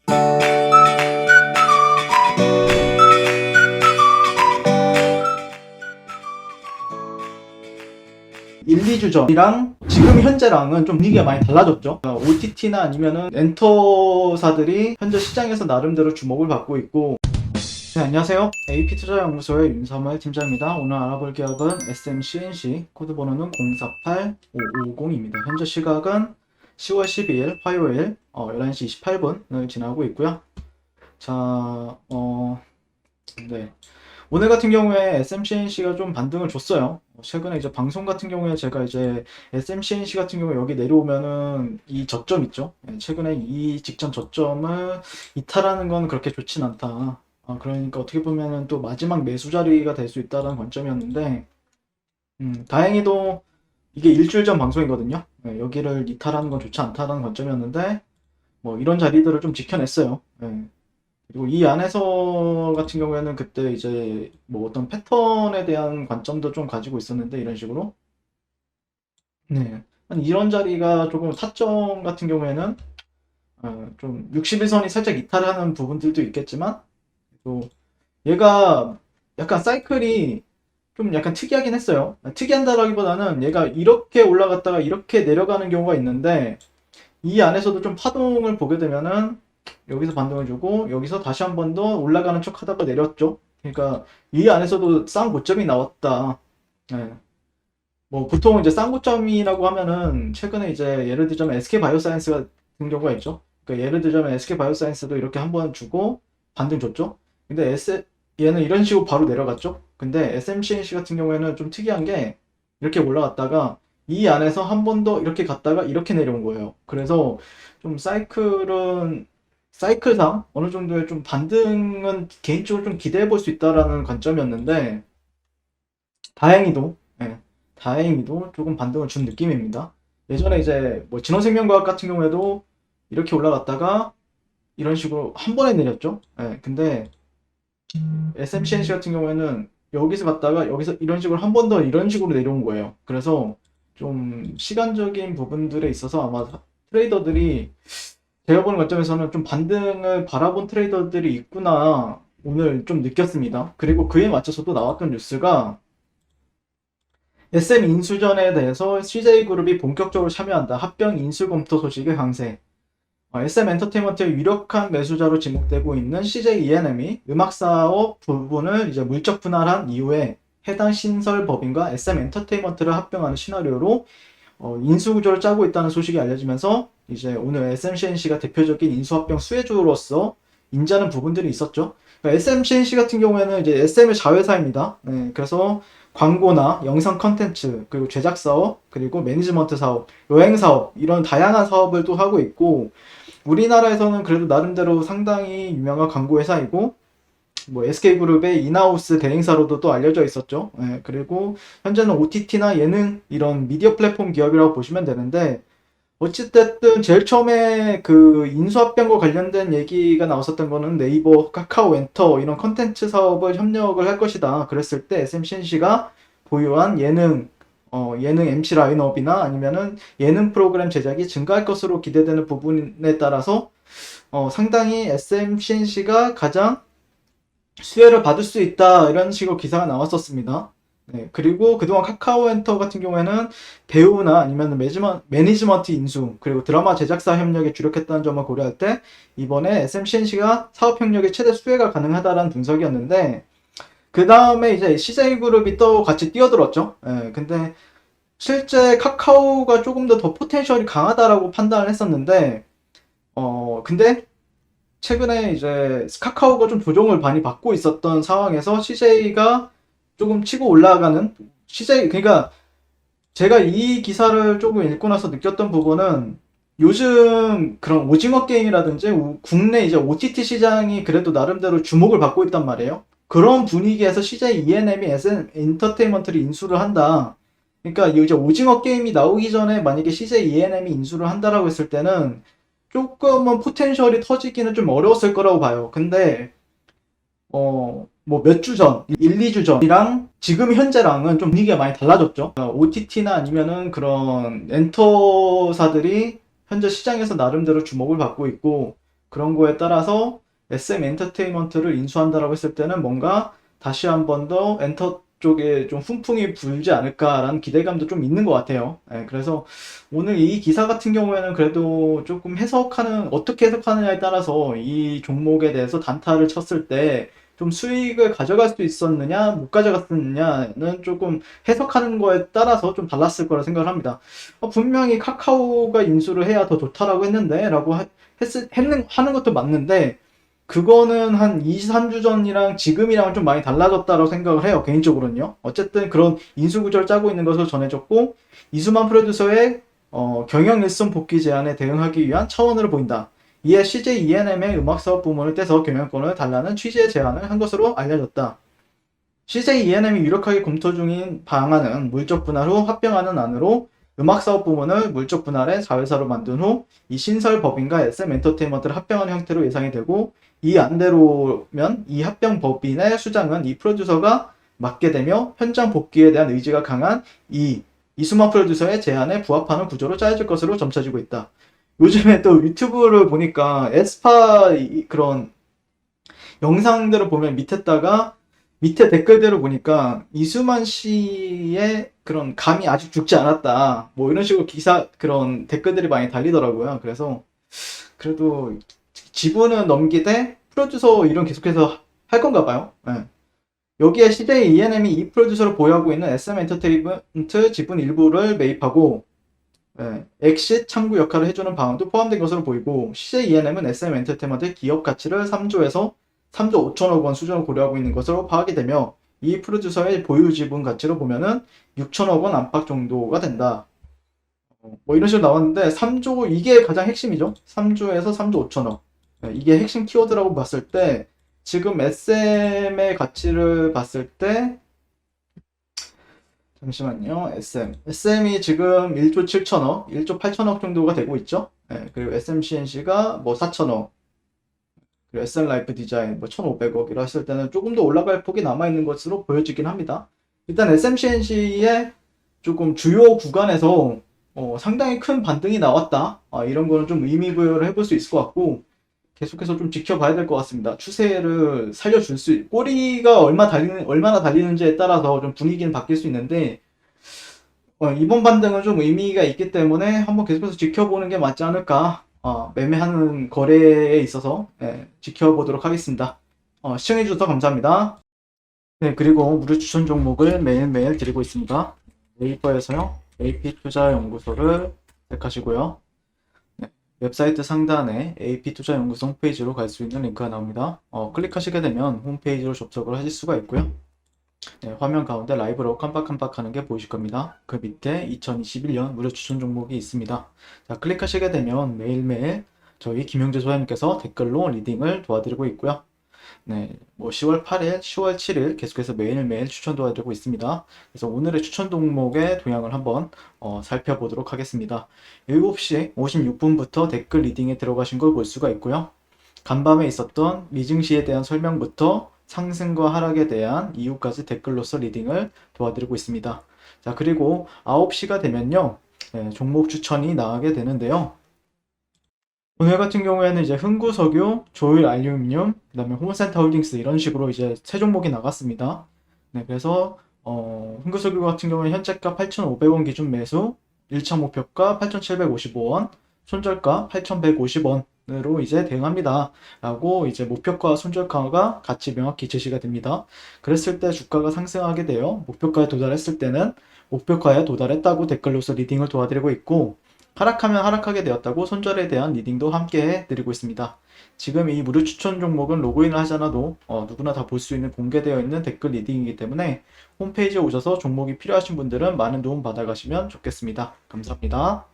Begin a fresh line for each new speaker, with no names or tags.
1, 2주 전이랑 지금 현재랑은 좀 분위기가 많이 달라졌죠. OTT나 아니면은 엔터사들이 현재 시장에서 나름대로 주목을 받고 있고. 네, 안녕하세요. AP투자연구소의 윤삼월 팀장입니다. 오늘 알아볼 기업은 SMCNC, 코드 번호는 048550입니다. 현재 시각은 10월 12일 화요일 11시 28분을 지나고 있고요. 자, 네. 오늘 같은 경우에 SMCNC가 좀 반등을 줬어요. 최근에 이제 방송 같은 경우에 제가 이제 SMCNC 같은 경우에 여기 내려오면은 이 저점 있죠. 최근에 이 직전 저점을 이탈하는 건 그렇게 좋진 않다. 그러니까 어떻게 보면은 또 마지막 매수 자리가 될 수 있다는 관점이었는데, 다행히도 이게 일주일 전 방송이거든요. 여기를 이탈하는 건 좋지 않다는 관점이었는데, 뭐 이런 자리들을 좀 지켜냈어요. 그리고 이 안에서 같은 경우에는 그때 이제 뭐 어떤 패턴에 대한 관점도 좀 가지고 있었는데, 이런 식으로. 네. 이런 자리가 조금 타점 같은 경우에는 좀 61선이 살짝 이탈하는 부분들도 있겠지만, 또 얘가 약간 사이클이 좀 약간 특이하긴 했어요. 특이한다라기보다는 얘가 이렇게 올라갔다가 이렇게 내려가는 경우가 있는데, 이 안에서도 좀 파동을 보게 되면은 여기서 반등을 주고 여기서 다시 한 번 더 올라가는 척 하다가 내렸죠. 그러니까 이 안에서도 쌍 고점이 나왔다. 네. 뭐 보통 이제 쌍 고점이라고 하면은 최근에 이제 예를 들자면 SK 바이오사이언스 같은 경우가 있죠. 그러니까 예를 들자면 SK 바이오사이언스도 이렇게 한 번 주고 반등 줬죠. 근데 얘는 이런 식으로 바로 내려갔죠. 근데 SMCNC 같은 경우에는 좀 특이한 게 이렇게 올라갔다가 이 안에서 한 번 더 이렇게 갔다가 이렇게 내려온 거예요. 그래서 좀 사이클상 어느 정도의 좀 반등은 개인적으로 좀 기대해 볼 수 있다라는 관점이었는데, 다행히도, 다행히도 조금 반등을 준 느낌입니다. 예전에 이제 뭐 진원생명과학 같은 경우에도 이렇게 올라갔다가 이런 식으로 한 번에 내렸죠. 근데 SMCNC 같은 경우에는 여기서 갔다가 여기서 이런 식으로 한 번 더 이런 식으로 내려온 거예요. 그래서 좀 시간적인 부분들에 있어서 아마 트레이더들이, 제가 보는 관점에서는 좀 반등을 바라본 트레이더들이 있구나 오늘 좀 느꼈습니다. 그리고 그에 맞춰서 또 나왔던 뉴스가 SM 인수전에 대해서 CJ그룹이 본격적으로 참여한다. 합병 인수 검토 소식의 강세. SM 엔터테인먼트의 유력한 매수자로 지목되고 있는 CJ ENM이 음악 사업 부분을 이제 물적 분할한 이후에 해당 신설 법인과 SM 엔터테인먼트를 합병하는 시나리오로 인수 구조를 짜고 있다는 소식이 알려지면서 이제 오늘 SMCNC가 대표적인 인수합병 수혜주로서 인지하는 부분들이 있었죠. 그러니까 SMCNC 같은 경우에는 이제 SM의 자회사입니다. 그래서 광고나 영상 컨텐츠, 그리고 제작 사업, 그리고 매니지먼트 사업, 여행 사업, 이런 다양한 사업을 또 하고 있고, 우리나라에서는 그래도 나름대로 상당히 유명한 광고 회사이고, 뭐 SK그룹의 인하우스 대행사로도 또 알려져 있었죠. 그리고 현재는 OTT나 예능 이런 미디어 플랫폼 기업이라고 보시면 되는데, 어찌됐든 제일 처음에 그 인수합병과 관련된 얘기가 나왔었던 거는 네이버, 카카오, 엔터 이런 컨텐츠 사업을 협력을 할 것이다. 그랬을 때 SMCNC가 보유한 예능 MC 라인업이나 아니면은 예능 프로그램 제작이 증가할 것으로 기대되는 부분에 따라서 상당히 SMCNC가 가장 수혜를 받을 수 있다, 이런 식으로 기사가 나왔었습니다. 그리고 그동안 카카오엔터 같은 경우에는 배우나 아니면 매니지먼트 인수, 그리고 드라마 제작사 협력에 주력했다는 점을 고려할 때 이번에 SMCNC가 사업 협력의 최대 수혜가 가능하다라는 분석이었는데, 그 다음에 이제 CJ그룹이 또 같이 뛰어들었죠. 근데 실제 카카오가 조금 더 포텐셜이 강하다라고 판단을 했었는데, 근데 최근에 이제 카카오가 좀 조정을 많이 받고 있었던 상황에서 CJ가 조금 치고 올라가는, 그러니까 제가 이 기사를 조금 읽고 나서 느꼈던 부분은, 요즘 그런 오징어 게임이라든지 국내 이제 OTT 시장이 그래도 나름대로 주목을 받고 있단 말이에요. 그런 분위기에서 CJ ENM이 SM 엔터테인먼트를 인수를 한다. 그러니까 이제 오징어 게임이 나오기 전에 만약에 CJ ENM이 인수를 한다라고 했을 때는 조금은 포텐셜이 터지기는 좀 어려웠을 거라고 봐요. 근데 뭐 몇 주 전, 1, 2주 전이랑 지금 현재랑은 좀 분위기가 많이 달라졌죠. OTT나 아니면은 그런 엔터사들이 현재 시장에서 나름대로 주목을 받고 있고, 그런 거에 따라서 SM 엔터테인먼트를 인수한다라고 했을 때는 뭔가 다시 한 번 더 엔터 쪽에 좀 훈풍이 불지 않을까라는 기대감도 좀 있는 것 같아요. 예, 그래서 오늘 이 기사 같은 경우에는 그래도 조금 어떻게 해석하느냐에 따라서 이 종목에 대해서 단타를 쳤을 때 좀 수익을 가져갈 수 있었느냐, 못 가져갔느냐는 조금 해석하는 거에 따라서 좀 달랐을 거라 생각을 합니다. 분명히 카카오가 인수를 해야 더 좋다라고 했는데, 하는 것도 맞는데, 그거는 한 2, 3주 전이랑 지금이랑은 좀 많이 달라졌다고 생각을 해요. 개인적으로는요. 어쨌든 그런 인수 구조를 짜고 있는 것으로 전해졌고, 이수만 프로듀서의 경영 일선 복귀 제안에 대응하기 위한 차원으로 보인다. 이에 CJ ENM의 음악 사업 부문을 떼서 경영권을 달라는 취지의 제안을 한 것으로 알려졌다. CJ ENM이 유력하게 검토 중인 방안은 물적 분할 후 합병하는 안으로 음악 사업 부문을 물적 분할해 자회사로 만든 후 이 신설 법인과 SM 엔터테인먼트를 합병하는 형태로 예상이 되고, 이 안대로면 이 합병 법인의 수장은 이 프로듀서가 맡게 되며 현장 복귀에 대한 의지가 강한 이수만 프로듀서의 제안에 부합하는 구조로 짜여질 것으로 점쳐지고 있다. 요즘에 또 유튜브를 보니까 에스파 그런 영상들을 보면 밑에 댓글들을 보니까 이수만 씨의 그런 감이 아직 죽지 않았다, 뭐 이런 식으로 그런 댓글들이 많이 달리더라고요. 그래서 그래도 지분은 넘기되 프로듀서 일은 계속해서 할 건가 봐요. 네. 여기에 CJ ENM이 이 프로듀서를 보유하고 있는 SM 엔터테인먼트 지분 일부를 매입하고 엑싯 창구 역할을 해주는 방안도 포함된 것으로 보이고, CJ ENM은 SM 엔터테인먼트의 기업 가치를 3조에서 3조 5천억 원 수준을 고려하고 있는 것으로 파악이 되며, 이 프로듀서의 보유 지분 가치로 보면은 6천억 원 안팎 정도가 된다. 뭐 이런 식으로 나왔는데, 이게 가장 핵심이죠. 3조에서 3조 5천억. 이게 핵심 키워드라고 봤을 때, 지금 SM의 가치를 봤을 때, 잠시만요. SM이 지금 1조 7천억, 1조 8천억 정도가 되고 있죠. 그리고 SMCNC가 뭐 4천억, 그리고 SN라이프 디자인 뭐 1,500억이라 했을 때는 조금 더 올라갈 폭이 남아있는 것으로 보여지긴 합니다. 일단 SMCNC의 조금 주요 구간에서 상당히 큰 반등이 나왔다. 이런 거는 좀 의미부여를 해볼 수 있을 것 같고, 계속해서 좀 지켜봐야 될 것 같습니다. 추세를 꼬리가 얼마나 달리는지에 따라서 좀 분위기는 바뀔 수 있는데, 이번 반등은 좀 의미가 있기 때문에 한번 계속해서 지켜보는 게 맞지 않을까. 매매하는 거래에 있어서 지켜보도록 하겠습니다. 시청해주셔서 감사합니다. 네, 그리고 무료 추천 종목을 매일매일 드리고 있습니다. 네이버에서요, AP투자연구소를 클릭하시고요. 웹사이트 상단에 AP투자연구소 홈페이지로 갈 수 있는 링크가 나옵니다. 클릭하시게 되면 홈페이지로 접속을 하실 수가 있고요. 화면 가운데 라이브로 깜빡깜빡하는 게 보이실 겁니다. 그 밑에 2021년 무료 추천 종목이 있습니다. 자, 클릭하시게 되면 매일매일 저희 김용재 소장님께서 댓글로 리딩을 도와드리고 있고요. 뭐 10월 8일, 10월 7일 계속해서 매일매일 추천 도와드리고 있습니다. 그래서 오늘의 추천 종목의 동향을 한번 살펴보도록 하겠습니다. 7시 56분부터 댓글 리딩에 들어가신 걸 볼 수가 있고요. 간밤에 있었던 미증시에 대한 설명부터 상승과 하락에 대한 이유까지 댓글로서 리딩을 도와드리고 있습니다. 자, 그리고 9시가 되면요, 종목 추천이 나가게 되는데요. 오늘 같은 경우에는 이제 흥구석유, 조일알루미늄, 그 다음에 홈센터홀딩스 이런 식으로 이제 세 종목이 나갔습니다. 그래서 흥구석유 같은 경우에 현재가 8,500원 기준 매수, 1차 목표가 8,755원, 손절가 8,150원으로 이제 대응합니다. 라고 이제 목표가와 손절가가 같이 명확히 제시가 됩니다. 그랬을 때 주가가 상승하게 되어 목표가에 도달했을 때는 목표가에 도달했다고 댓글로서 리딩을 도와드리고 있고, 하락하면 하락하게 되었다고 손절에 대한 리딩도 함께 해드리고 있습니다. 지금 이 무료 추천 종목은 로그인을 하지 않아도 누구나 다 볼 수 있는 공개되어 있는 댓글 리딩이기 때문에 홈페이지에 오셔서 종목이 필요하신 분들은 많은 도움 받아가시면 좋겠습니다. 감사합니다.